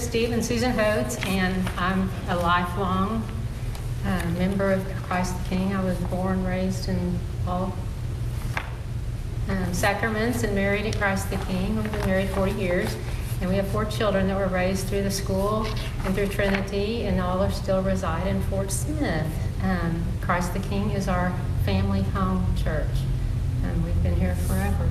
Steve and Susan Hotz, and I'm a lifelong member of Christ the King. I was born, raised in all sacraments and married at Christ the King. We've been married 40 years, and we have 4 children that were raised through the school and through Trinity, and all are still reside in Fort Smith. Christ the King is our family home church, and we've been here forever.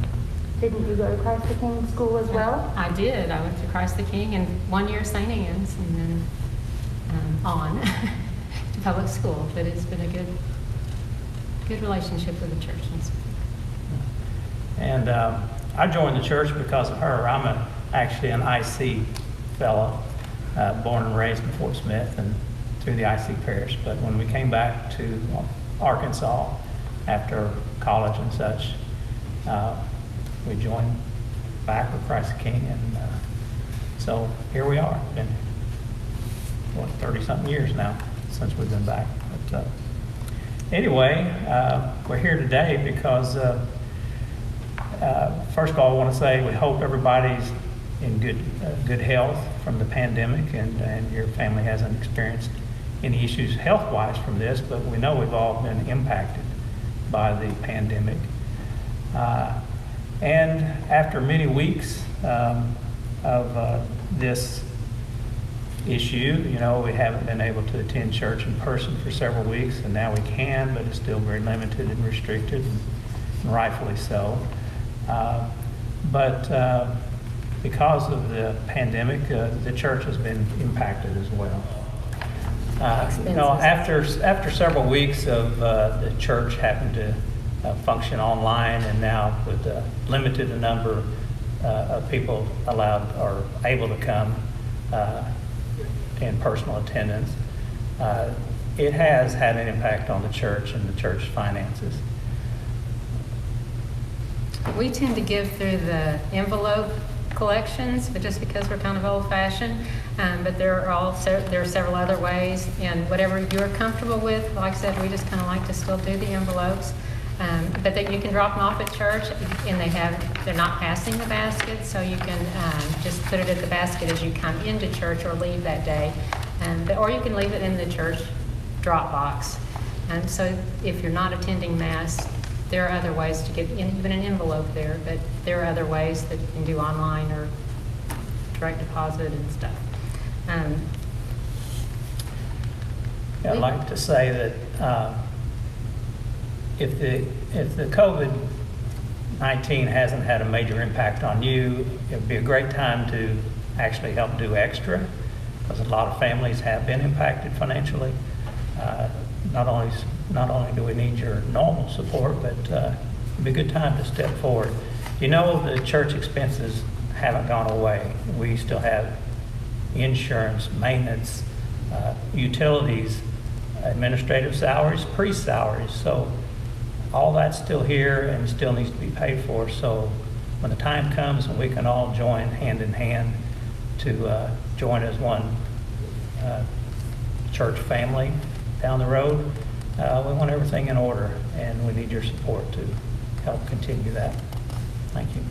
Didn't you go to Christ the King school as well? I did. I went to Christ the King and 1 year St. Anne's, and then on to public school. But it's been a good relationship with the church. And I joined the church because of her. I'm actually an IC fellow, born and raised in Fort Smith and through the IC parish. But when we came back to Arkansas after college and such, we joined back with Christ the King, and so here we are. Been 30-something years now since we've been back. But anyway, we're here today because first of all, I want to say we hope everybody's in good health from the pandemic, and your family hasn't experienced any issues health-wise from this, but we know we've all been impacted by the pandemic. And after many weeks of this issue, you know, we haven't been able to attend church in person for several weeks, and now we can, but it's still very limited and restricted, and rightfully so. But because of the pandemic, the church has been impacted as well. You know, after several weeks of the church having to function online, and now with a limited number of people allowed or able to come in personal attendance, it has had an impact on the church and the church's finances. We tend to give through the envelope collections, but just because we're kind of old-fashioned. But there are several other ways, and whatever you're comfortable with. Like I said, we just kind of like to still do the envelopes. But that you can drop them off at church, and they're not passing the basket, so you can just put it at the basket as you come into church or leave that day, or you can leave it in the church drop box. So if you're not attending Mass, there are other ways to get even an envelope there, but there are other ways that you can do online or direct deposit and stuff. I'd like to say that if the COVID-19 hasn't had a major impact on you, it would be a great time to actually help do extra, because a lot of families have been impacted financially. Not only do we need your normal support, but it'd be a good time to step forward. You know, the church expenses haven't gone away. We still have insurance, maintenance, utilities, administrative salaries, priest salaries. So all that's still here and still needs to be paid for. So when the time comes and we can all join hand in hand to join as one church family down the road, we want everything in order, and we need your support to help continue that. Thank you.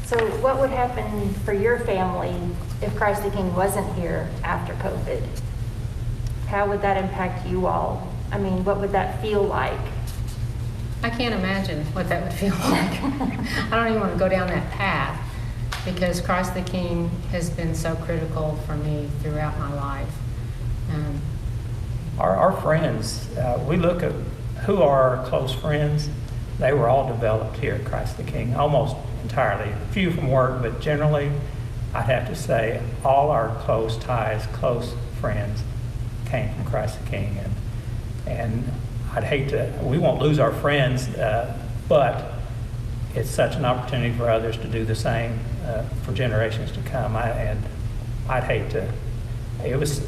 So what would happen for your family if Christ the King wasn't here after COVID? How would that impact you all? I mean, what would that feel like? I can't imagine what that would feel like. I don't even want to go down that path, because Christ the King has been so critical for me throughout my life. Our friends, we look at who are our close friends. They were all developed here at Christ the King, almost entirely. A few from work, but generally, I'd have to say all our close ties, close friends came from Christ the King. And I'd hate to, we won't lose our friends, but it's such an opportunity for others to do the same for generations to come. And I'd hate to, it was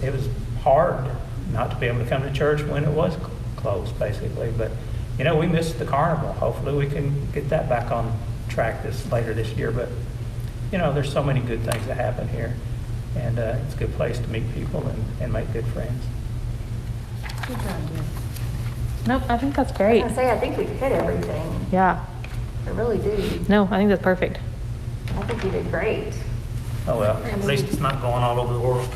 hard not to be able to come to church when it was closed, basically. But, you know, we missed the carnival. Hopefully we can get that back on track later this year. But, you know, there's so many good things that happen here. And it's a good place to meet people and make good friends. Good job, Jim. Nope, I think that's great. I think we hit everything. Yeah. I really do. No, I think that's perfect. I think you did great. Oh, well, at least it's not going all over the world.